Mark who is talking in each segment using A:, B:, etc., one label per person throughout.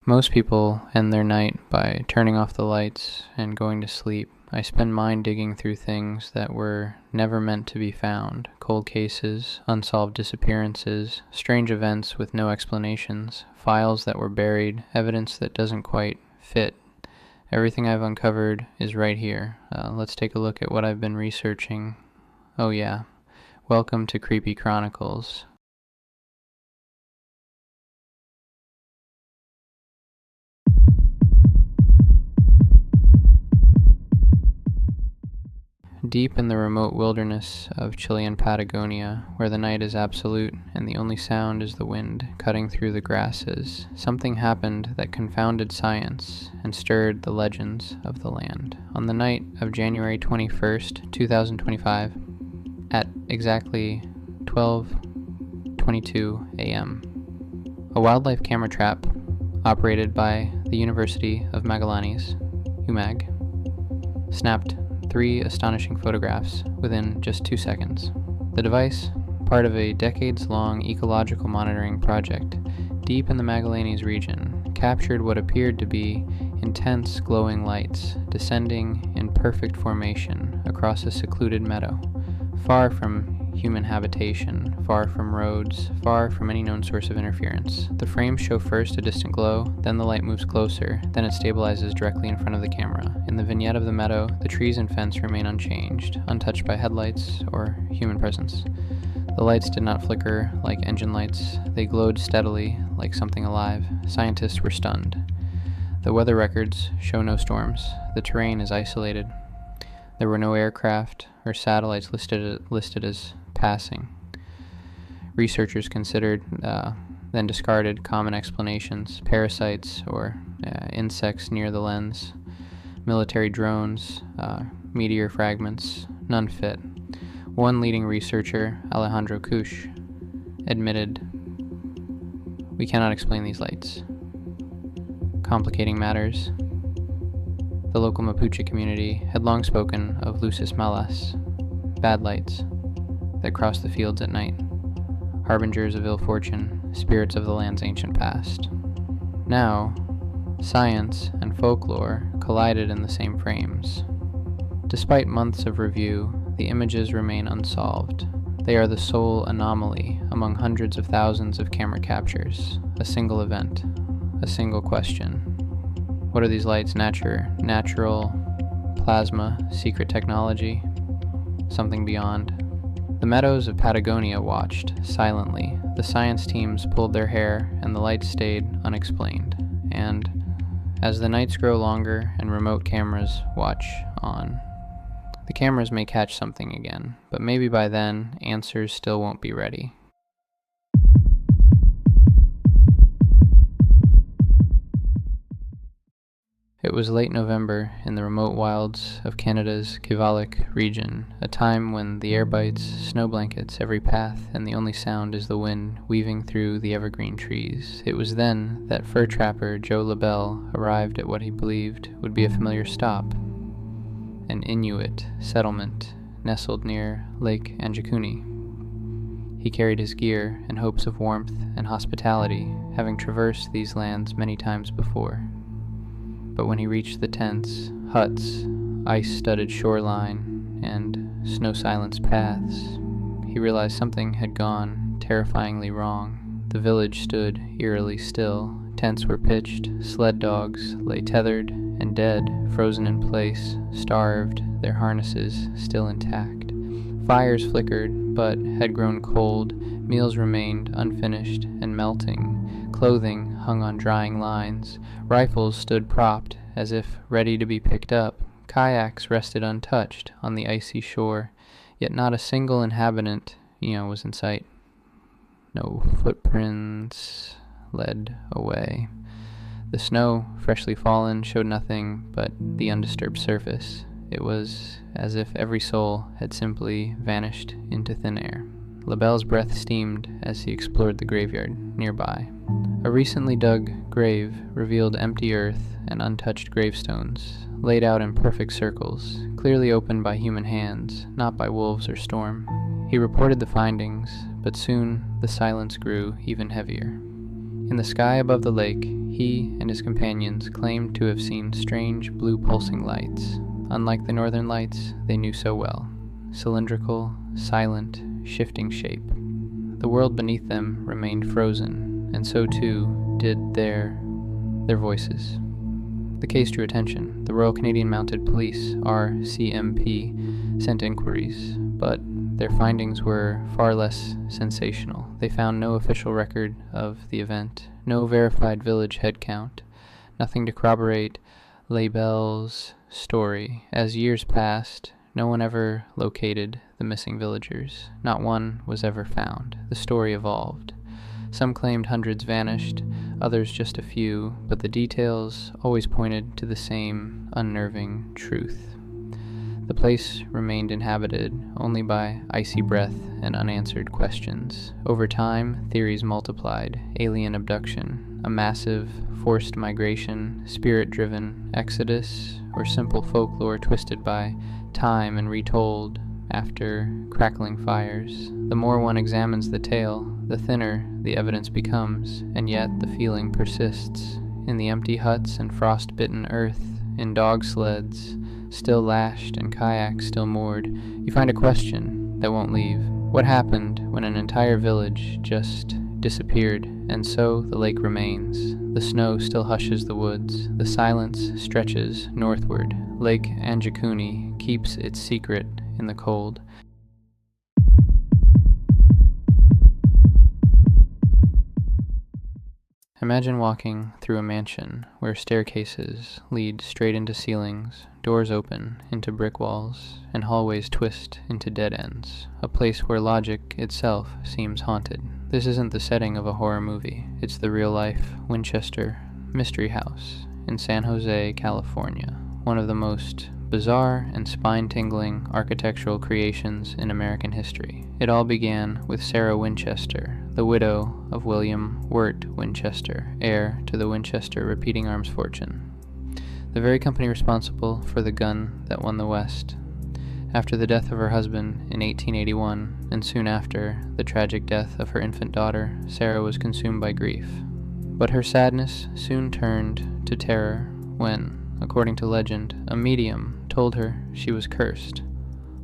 A: Most people end their night by turning off the lights and going to sleep. I spend mine digging through things that were never meant to be found. Cold cases, unsolved disappearances, strange events with no explanations, files that were buried, evidence that doesn't quite fit. Everything I've uncovered is right here. Let's take a look at what I've been researching. Oh yeah, welcome to Creepy Chronicles. Deep in the remote wilderness of Chilean Patagonia, where the night is absolute and the only sound is the wind cutting through the grasses, something happened that confounded science and stirred the legends of the land. On the night of January 21st, 2025, at exactly 12:22 a.m., a wildlife camera trap operated by the University of Magallanes, UMAG, snapped 3 astonishing photographs within just 2 seconds. The device, part of a decades-long ecological monitoring project deep in the Magallanes region, captured what appeared to be intense glowing lights descending in perfect formation across a secluded meadow, far from human habitation, far from roads, far from any known source of interference. The frames show first a distant glow, then the light moves closer, then it stabilizes directly in front of the camera. In the vignette of the meadow, the trees and fence remain unchanged, untouched by headlights or human presence. The lights did not flicker like engine lights. They glowed steadily like something alive. Scientists were stunned. The weather records show no storms. The terrain is isolated. There were no aircraft or satellites listed as passing. Researchers considered, then discarded common explanations: parasites or insects near the lens, military drones, meteor fragments, none fit. One leading researcher, Alejandro Kusch, admitted, "We cannot explain these lights." Complicating matters, the local Mapuche community had long spoken of luces malas, bad lights, that cross the fields at night, harbingers of ill fortune, spirits of the land's ancient past. Now, science and folklore collided in the same frames. Despite months of review, the images remain unsolved. They are the sole anomaly among hundreds of thousands of camera captures, a single event, a single question. What are these lights? Natural, plasma, secret technology, something beyond? The meadows of Patagonia watched, silently. The science teams pulled their hair, and the lights stayed unexplained. And as the nights grow longer and remote cameras watch on, the cameras may catch something again, but maybe by then, answers still won't be ready. It was late November in the remote wilds of Canada's Kivalliq region, a time when the air bites snow blankets every path and the only sound is the wind weaving through the evergreen trees. It was then that fur trapper Joe LaBelle arrived at what he believed would be a familiar stop, an Inuit settlement nestled near Lake Anjikuni. He carried his gear in hopes of warmth and hospitality, having traversed these lands many times before. But when he reached the tents, huts, ice-studded shoreline, and snow-silenced paths, he realized something had gone terrifyingly wrong. The village stood eerily still. Tents were pitched, sled dogs lay tethered and dead, frozen in place, starved, their harnesses still intact. Fires flickered, but had grown cold. Meals remained unfinished and melting. Clothing hung on drying lines. Rifles stood propped, as if ready to be picked up. Kayaks rested untouched on the icy shore, yet not a single inhabitant, was in sight. No footprints led away. The snow, freshly fallen, showed nothing but the undisturbed surface. It was as if every soul had simply vanished into thin air. LaBelle's breath steamed as he explored the graveyard nearby. A recently dug grave revealed empty earth and untouched gravestones, laid out in perfect circles, clearly opened by human hands, not by wolves or storm. He reported the findings, but soon the silence grew even heavier. In the sky above the lake, he and his companions claimed to have seen strange blue pulsing lights, unlike the northern lights they knew so well, cylindrical, silent, shifting shape. The world beneath them remained frozen, and so too did their voices. The case drew attention. The Royal Canadian Mounted Police, RCMP, sent inquiries, but their findings were far less sensational. They found no official record of the event, no verified village head count, nothing to corroborate Labelle's story. As years passed, no one ever located the missing villagers. Not one was ever found. The story evolved. Some claimed hundreds vanished, others just a few, but the details always pointed to the same unnerving truth. The place remained inhabited only by icy breath and unanswered questions. Over time, theories multiplied: alien abduction, a massive, forced migration, spirit-driven exodus, or simple folklore twisted by time and retold after crackling fires. The more one examines the tale, the thinner the evidence becomes, and yet the feeling persists. In the empty huts and frost-bitten earth, in dog sleds still lashed and kayaks still moored, you find a question that won't leave. What happened when an entire village just disappeared? And so the lake remains. The snow still hushes the woods. The silence stretches northward. Lake Anjikuni keeps its secret in the cold. Imagine walking through a mansion where staircases lead straight into ceilings, doors open into brick walls, and hallways twist into dead ends, a place where logic itself seems haunted. This isn't the setting of a horror movie. It's the real-life Winchester Mystery House in San Jose, California, one of the most bizarre and spine-tingling architectural creations in American history. It all began with Sarah Winchester, the widow of William Wirt Winchester, heir to the Winchester repeating arms fortune, the very company responsible for the gun that won the West. After the death of her husband in 1881, and soon after the tragic death of her infant daughter, Sarah was consumed by grief. But her sadness soon turned to terror when, according to legend, a medium told her she was cursed,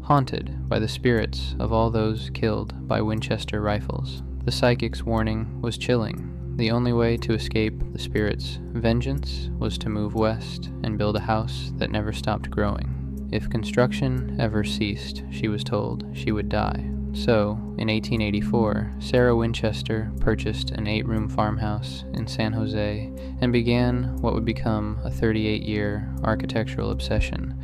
A: haunted by the spirits of all those killed by Winchester rifles. The psychic's warning was chilling. The only way to escape the spirit's vengeance was to move west and build a house that never stopped growing. If construction ever ceased, she was told, she would die. So, in 1884, Sarah Winchester purchased an 8-room farmhouse in San Jose and began what would become a 38-year architectural obsession.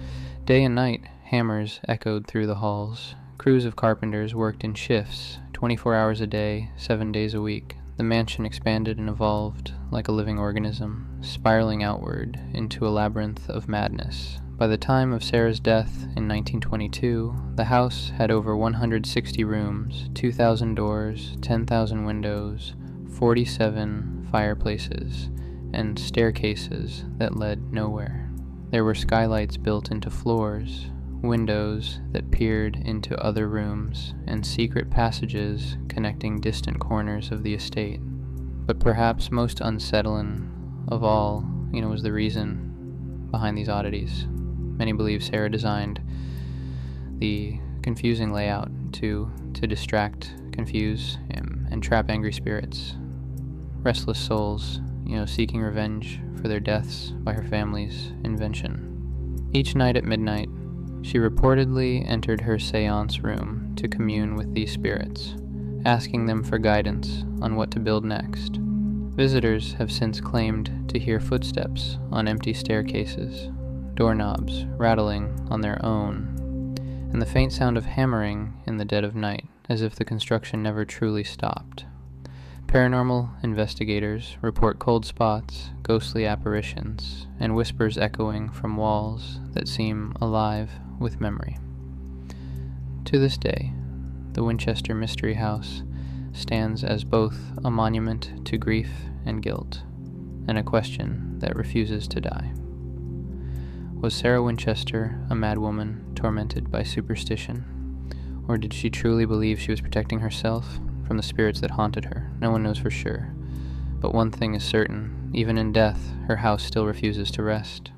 A: Day and night, hammers echoed through the halls. Crews of carpenters worked in shifts, 24 hours a day, 7 days a week. The mansion expanded and evolved like a living organism, spiraling outward into a labyrinth of madness. By the time of Sarah's death in 1922, the house had over 160 rooms, 2,000 doors, 10,000 windows, 47 fireplaces, and staircases that led nowhere. There were skylights built into floors, windows that peered into other rooms, and secret passages connecting distant corners of the estate. But perhaps most unsettling of all, was the reason behind these oddities. Many believe Sarah designed the confusing layout to distract, confuse, and trap angry spirits, restless souls, seeking revenge for their deaths by her family's invention. Each night at midnight, she reportedly entered her seance room to commune with these spirits, asking them for guidance on what to build next. Visitors have since claimed to hear footsteps on empty staircases, doorknobs rattling on their own, and the faint sound of hammering in the dead of night, as if the construction never truly stopped. Paranormal investigators report cold spots, ghostly apparitions, and whispers echoing from walls that seem alive with memory. To this day, the Winchester Mystery House stands as both a monument to grief and guilt, and a question that refuses to die. Was Sarah Winchester a madwoman tormented by superstition? Or did she truly believe she was protecting herself from the spirits that haunted her? No one knows for sure. But one thing is certain, even in death, her house still refuses to rest.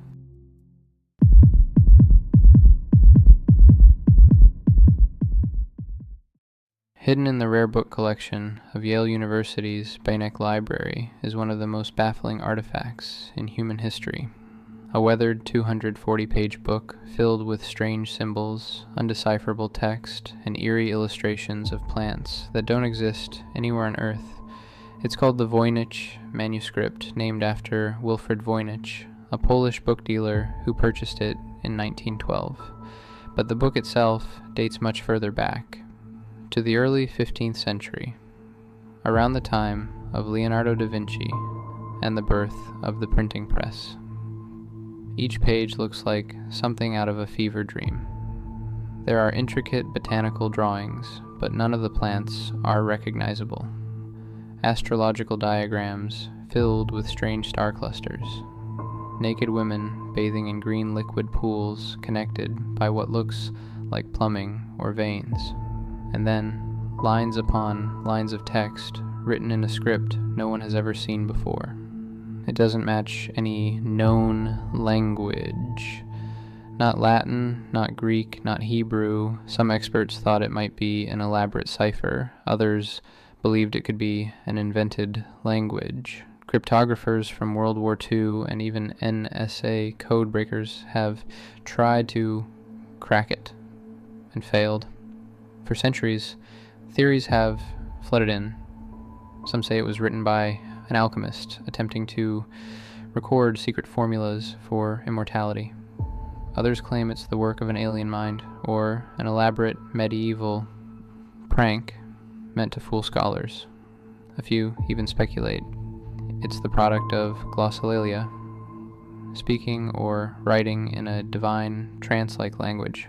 A: Hidden in the rare book collection of Yale University's Voynich Library is one of the most baffling artifacts in human history. A weathered 240-page book filled with strange symbols, undecipherable text, and eerie illustrations of plants that don't exist anywhere on Earth. It's called the Voynich Manuscript, named after Wilfrid Voynich, a Polish book dealer who purchased it in 1912. But the book itself dates much further back, to the early 15th century, around the time of Leonardo da Vinci and the birth of the printing press. Each page looks like something out of a fever dream. There are intricate botanical drawings, but none of the plants are recognizable. Astrological diagrams filled with strange star clusters. Naked women bathing in green liquid pools connected by what looks like plumbing or veins. And then, lines upon lines of text written in a script no one has ever seen before. It doesn't match any known language. Not Latin, not Greek, not Hebrew. Some experts thought it might be an elaborate cipher. Others believed it could be an invented language. Cryptographers from World War II and even NSA code breakers have tried to crack it and failed. For centuries, theories have flooded in. Some say it was written by an alchemist attempting to record secret formulas for immortality. Others claim it's the work of an alien mind, or an elaborate medieval prank meant to fool scholars. A few even speculate it's the product of glossolalia, speaking or writing in a divine trance-like language.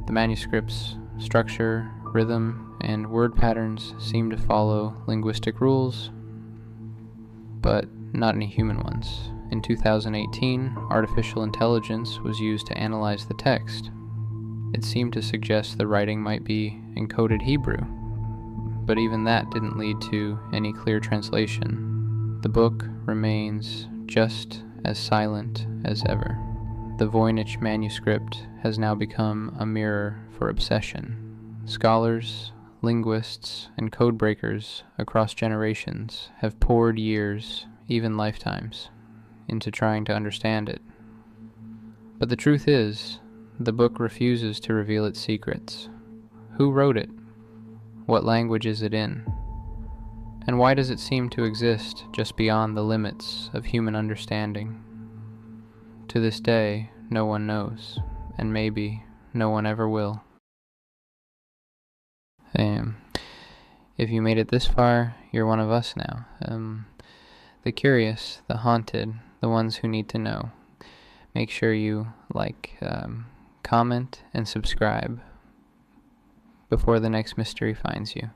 A: The manuscript's structure, rhythm, and word patterns seem to follow linguistic rules, but not any human ones. In 2018, artificial intelligence was used to analyze the text. It seemed to suggest the writing might be encoded Hebrew, but even that didn't lead to any clear translation. The book remains just as silent as ever. The Voynich manuscript has now become a mirror for obsession. Scholars, linguists, and code breakers across generations have poured years, even lifetimes, into trying to understand it. But the truth is, the book refuses to reveal its secrets. Who wrote it? What language is it in? And why does it seem to exist just beyond the limits of human understanding? To this day, no one knows, and maybe no one ever will. If you made it this far, you're one of us now. The curious, the haunted, the ones who need to know. Make sure you like, comment, and subscribe before the next mystery finds you.